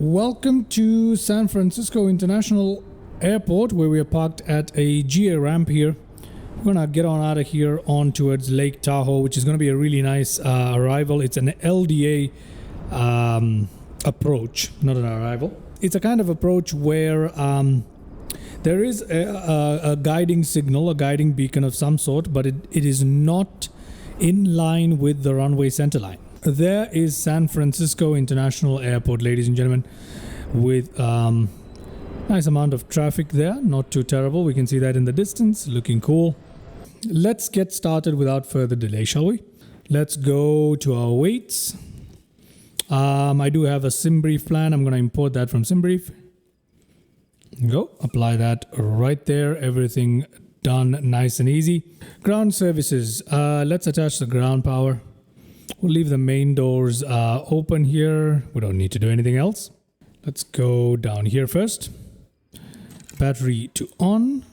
Welcome to San Francisco International Airport, where we are parked at a GA ramp here. We're gonna get on out of here on towards Lake Tahoe, which is gonna be a really nice arrival. It's an LDA approach, not an arrival. It's a kind of approach where there is a guiding signal, a guiding beacon of some sort, but it is not in line with the runway center line. There is San Francisco International Airport, ladies and gentlemen, with nice amount of traffic there, not too terrible. We can see that in the distance, looking cool. Let's get started without further delay, shall we? Let's go to our weights. I do have a SimBrief plan. I'm going to import that from SimBrief. Go, apply that right there. Everything done nice and easy. Ground services. Let's attach the ground power. We'll leave the main doors open here. We don't need to do anything else. Let's go down here first. Battery to on.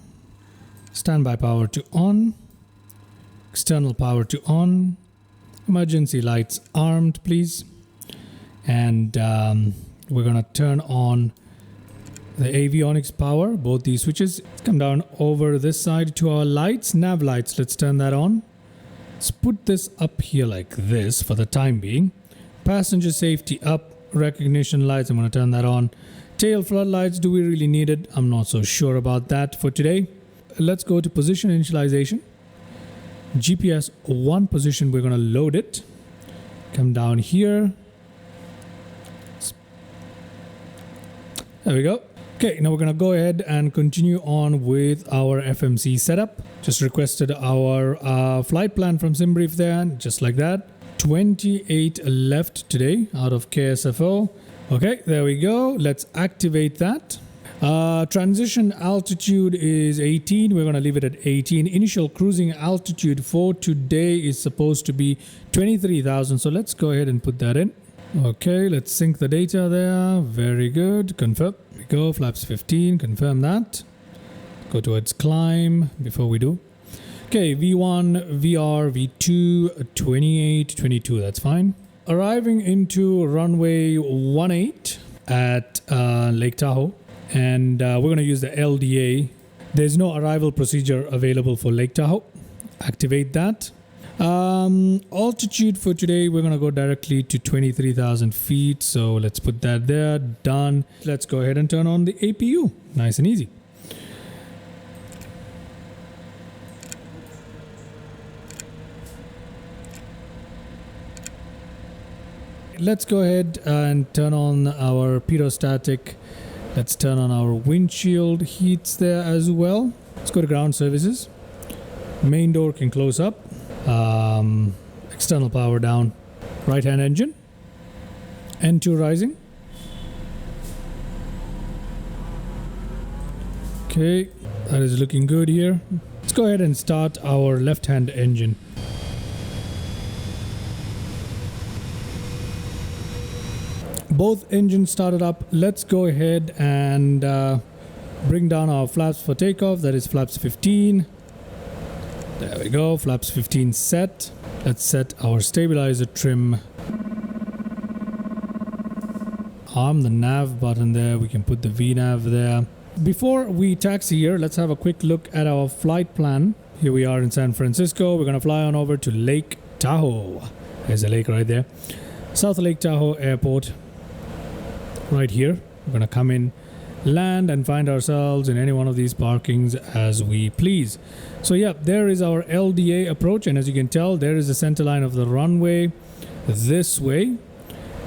Standby power to on. External power to on. Emergency lights armed, please. And we're going to turn on the avionics power, both these switches. Let's come down over this side to our lights. Nav lights, let's turn that on. Let's put this up here like this for the time being. Passenger safety up. Recognition lights, I'm going to turn that on. Tail floodlights, do we really need it? I'm not so sure about that for today. Let's go to position initialization. GPS 1 position, we're going to load it. Come down here. There we go. Okay, now we're going to go ahead and continue on with our FMC setup. Just requested our flight plan from SimBrief there, just like that. 28 left today out of KSFO. Okay, there we go. Let's activate that. Transition altitude is 18. We're going to leave it at 18. Initial cruising altitude for today is supposed to be 23,000. So let's go ahead and put that in. Okay, let's sync the data there. Very good. Confirm. Here we go. Flaps 15. Confirm that. Go towards climb before we do. Okay, V1, VR, V2, 28, 22. That's fine. Arriving into runway 18 at Lake Tahoe. And we're going to use the LDA. There's no arrival procedure available for Lake Tahoe. Activate that. Altitude for today, we're going to go directly to 23,000 feet. So let's put that there. Done. Let's go ahead and turn on the APU. Nice and easy. Let's go ahead and turn on our pirostatic. Let's turn on our windshield heats there as well. Let's go to ground services. Main door can close up. External power down. Right hand engine. N2 rising. Okay, that is looking good here. Let's go ahead and start our left hand engine. Both engines started up. Let's go ahead and bring down our flaps for takeoff. That is flaps 15. There we go. Flaps 15 set. Let's set our stabilizer trim. Arm the nav button there. We can put the VNav there. Before we taxi here, let's have a quick look at our flight plan. Here we are in San Francisco. We're going to fly on over to Lake Tahoe. There's a lake right there. South Lake Tahoe Airport. Right here. We're going to come in, land, and find ourselves in any one of these parkings as we please. So yeah, there is our LDA approach, and as you can tell, there is the center line of the runway this way,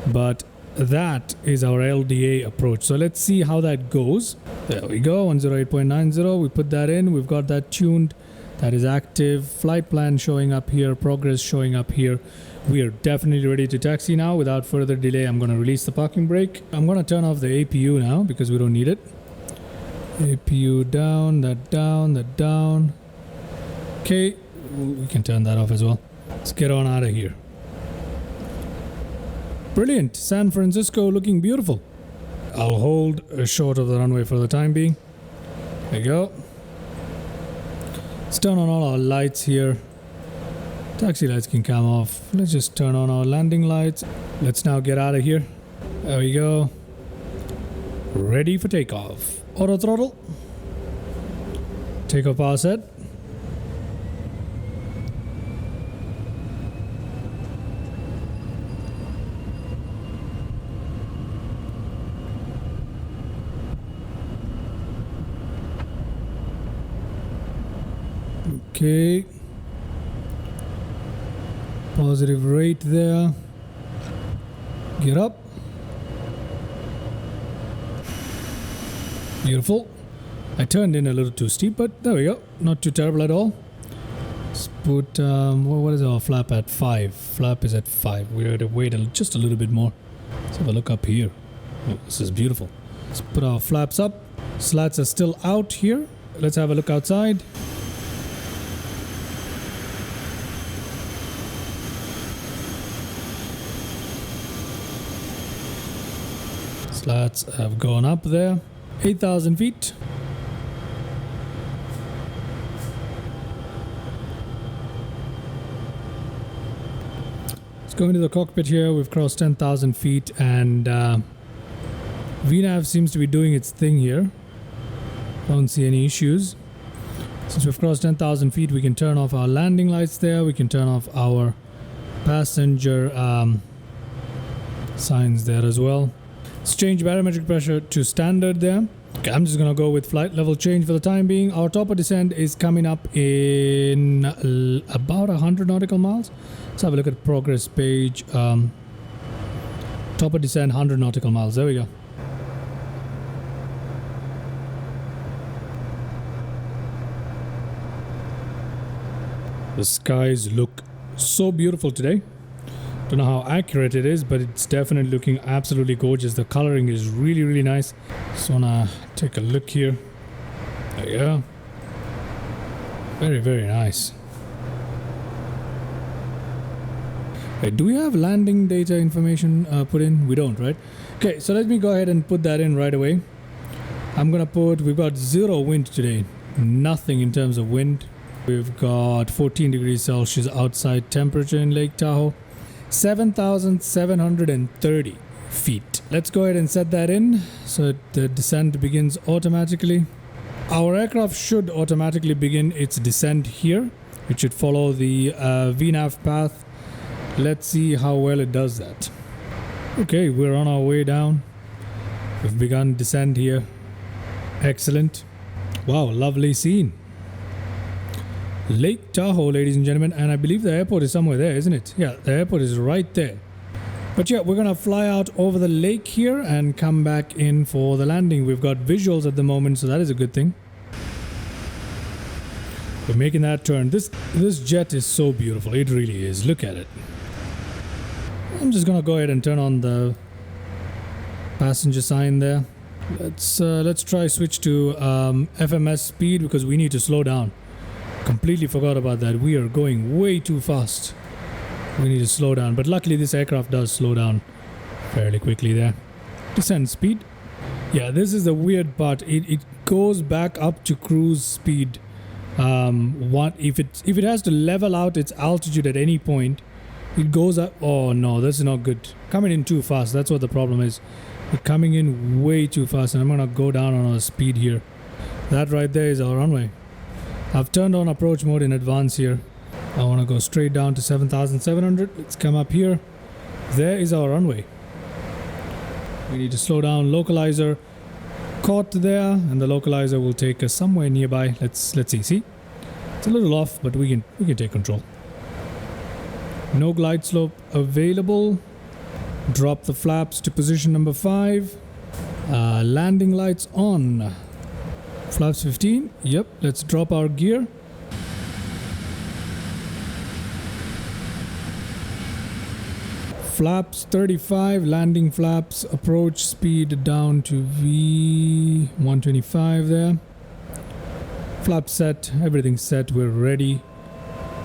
but that is our LDA approach. So let's see how that goes. There we go, 108.90. We put that in. We've got that tuned. That is active. Flight plan showing up here. Progress showing up here. We are definitely ready to taxi now. Without further delay, I'm going to release the parking brake. I'm going to turn off the APU now because we don't need it. APU down, that down, that down. Okay, we can turn that off as well. Let's get on out of here. Brilliant. San Francisco looking beautiful. I'll hold short of the runway for the time being. There you go. Let's turn on all our lights here. Taxi lights can come off. Let's just turn on our landing lights. Let's now get out of here. There we go. Ready for takeoff. Auto throttle. Takeoff power set. Okay. Positive rate there. Get up. Beautiful. I turned in a little too steep, but there we go. Not too terrible at all. Let's put, what is our flap at? 5. Flap is at 5. We're going to wait just a little bit more. Let's have a look up here. Oh, this is beautiful. Let's put our flaps up. Slats are still out here. Let's have a look outside. Slats have gone up there. 8,000 feet. Let's go into the cockpit here. We've crossed 10,000 feet and VNAV seems to be doing its thing here. Don't see any issues. Since we've crossed 10,000 feet, we can turn off our landing lights there. We can turn off our passenger signs there as well. Let's change barometric pressure to standard there. Okay, I'm just gonna go with flight level change for the time being. Our top of descent is coming up in about 100 nautical miles. Let's have a look at progress page. Top of descent 100 nautical miles. There we go. The skies look so beautiful today. Don't know how accurate it is, but it's definitely looking absolutely gorgeous. The coloring is really, really nice. Just wanna take a look here. There you go. Very, very nice. Wait, do we have landing data information put in? We don't, right? Okay, so let me go ahead and put that in right away. I'm gonna put, we've got 0 wind today. Nothing in terms of wind. We've got 14 degrees Celsius outside temperature in Lake Tahoe. 7,730 feet. Let's go ahead and set that in so the descent begins automatically. Our aircraft should automatically begin its descent here. It should follow the VNAV path. Let's see how well it does that. Okay, we're on our way down. We've begun descent here. Excellent. Wow, lovely scene. Lake Tahoe, ladies and gentlemen, and I believe the airport is somewhere there, isn't it? Yeah, the airport is right there. But yeah, we're gonna fly out over the lake here and come back in for the landing. We've got visuals at the moment, so that is a good thing. We're making that turn. This jet is so beautiful. It really is. Look at it. I'm just gonna go ahead and turn on the passenger sign there. Let's try switch to FMS speed because we need to slow down. Completely forgot about that. We are going way too fast. We need to slow down, but luckily this aircraft does slow down fairly quickly there. Descent speed. Yeah, this is the weird part. It goes back up to cruise speed. If it has to level out its altitude at any point, it goes up. Oh no, this is not good. Coming in too fast. That's what the problem is. We're coming in way too fast, and I'm gonna go down on our speed here. That right there is our runway. I've turned on approach mode in advance here. I want to go straight down to 7,700. Let's come up here. There is our runway. We need to slow down. Localizer caught there, and the localizer will take us somewhere nearby. Let's see. See, it's a little off, but we can take control. No glide slope available. Drop the flaps to position number 5. Landing lights on. Flaps 15. Yep, let's drop our gear. Flaps 35, landing flaps, approach speed down to V125 there. Flap set, everything's set, we're ready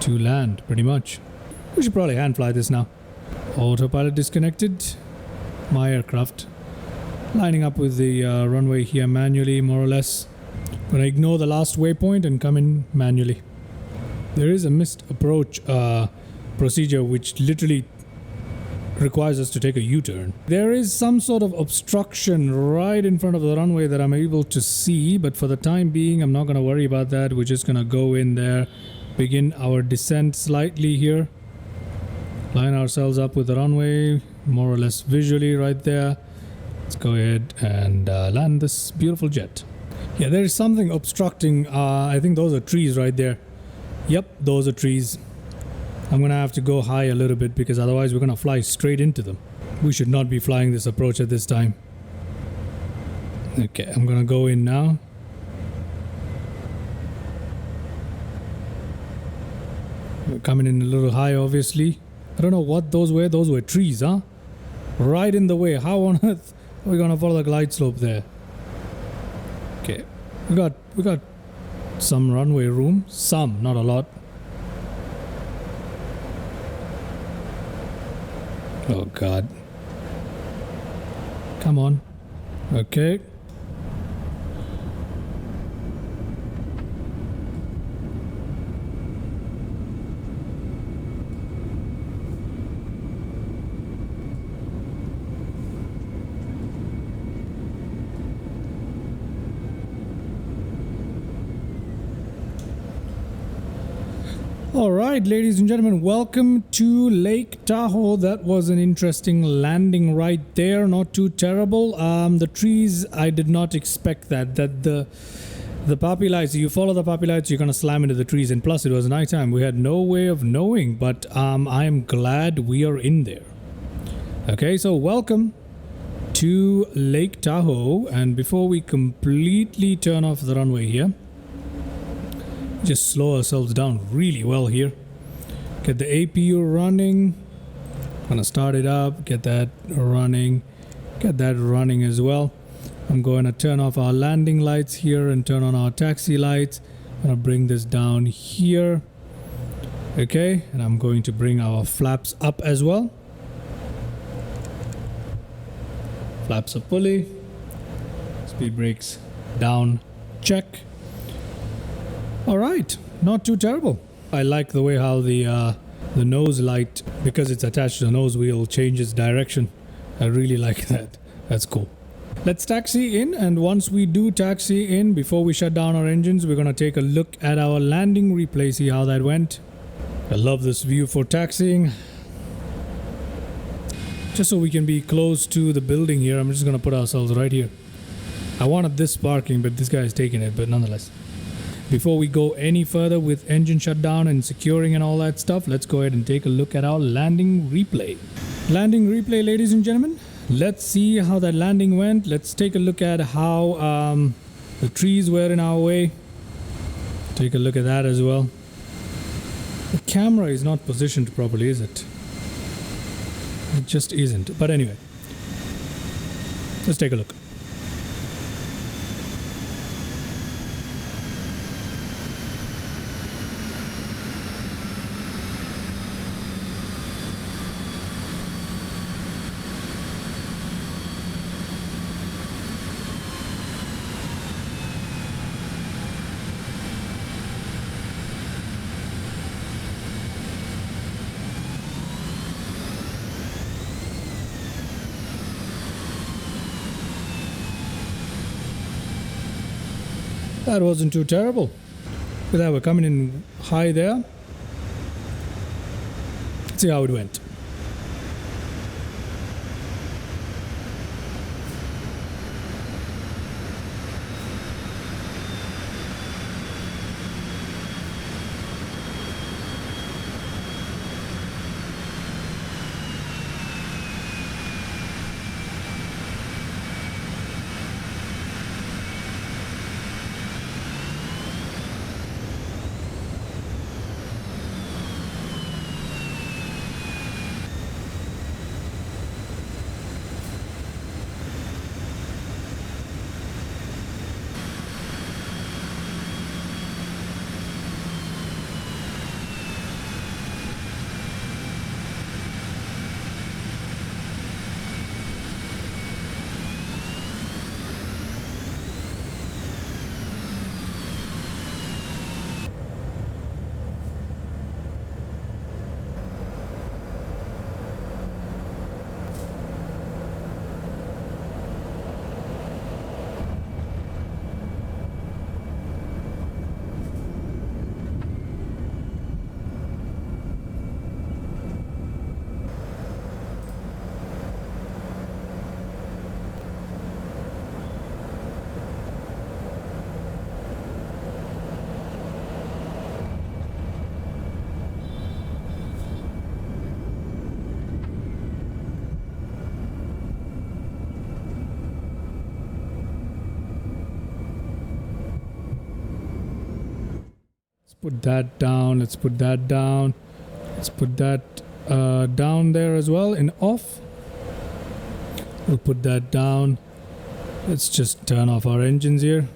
to land pretty much. We should probably hand fly this now. Autopilot disconnected. My aircraft lining up with the runway here manually, more or less. Gonna ignore the last waypoint and come in manually. There is a missed approach procedure which literally requires us to take a U-turn. There is some sort of obstruction right in front of the runway that I'm able to see, but for the time being, I'm not going to worry about that. We're just going to go in there, begin our descent slightly here, line ourselves up with the runway, more or less visually right there. Let's go ahead and land this beautiful jet. Yeah, there is something obstructing. I think those are trees right there. Yep, those are trees. I'm gonna have to go high a little bit because otherwise we're gonna fly straight into them. We should not be flying this approach at this time. Okay, I'm gonna go in now. We're coming in a little high, obviously. I don't know what those were. Those were trees, huh? Right in the way. How on earth are we gonna follow the glide slope there? Okay, we got some runway room. Some, not a lot. Oh God. Come on. Okay. Alright, ladies and gentlemen, welcome to Lake Tahoe. That was an interesting landing right there, not too terrible. The trees, I did not expect that the poppy lights, you follow the poppy lights, you're gonna slam into the trees, and plus it was nighttime. We had no way of knowing, but I am glad we are in there. Okay, so welcome to Lake Tahoe, and before we completely turn off the runway here, just slow ourselves down really well here. Get the APU running. Gonna start it up, get that running, get that running as well. I'm going to turn off our landing lights here and turn on our taxi lights. I'm gonna bring this down here. Okay, and I'm going to bring our flaps up as well. Flaps are pulley. Speed brakes down, check. Alright, not too terrible. I like the way how the nose light, because it's attached to the nose wheel, changes direction. I really like that. That's cool. Let's taxi in, and once we do taxi in, before we shut down our engines, we're going to take a look at our landing replay, see how that went. I love this view for taxiing. Just so we can be close to the building here, I'm just going to put ourselves right here. I wanted this parking, but this guy is taking it, but nonetheless. Before we go any further with engine shutdown and securing and all that stuff, let's go ahead and take a look at our landing replay. Landing replay, ladies and gentlemen. Let's see how that landing went. Let's take a look at how the trees were in our way. Take a look at that as well. The camera is not positioned properly, is it? It just isn't. But anyway, let's take a look. That wasn't too terrible. With that, we're coming in high there. Let's see how it went. put that down. Let's put that down. Let's put that down there as well in off. We'll put that down. Let's just turn off our engines here.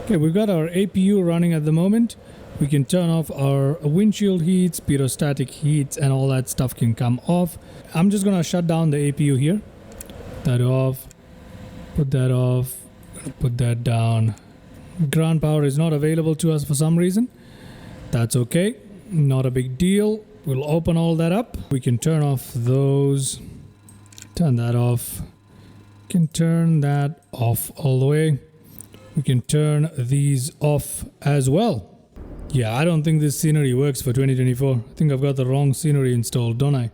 Okay, we've got our APU running at the moment. We can turn off our windshield heats, pirostatic heats, and all that stuff can come off. I'm just gonna shut down the APU here. That off. Put that off. Put that down. Ground power is not available to us for some reason. That's okay. Not a big deal. We'll open all that up. We can turn off those. Turn that off. Can turn that off all the way. We can turn these off as well. Yeah, I don't think this scenery works for 2024. I think I've got the wrong scenery installed, don't I?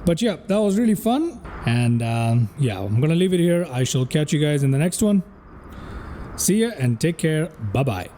But yeah, that was really fun. And yeah, I'm gonna leave it here. I shall catch you guys in the next one. See ya and take care. Bye-bye.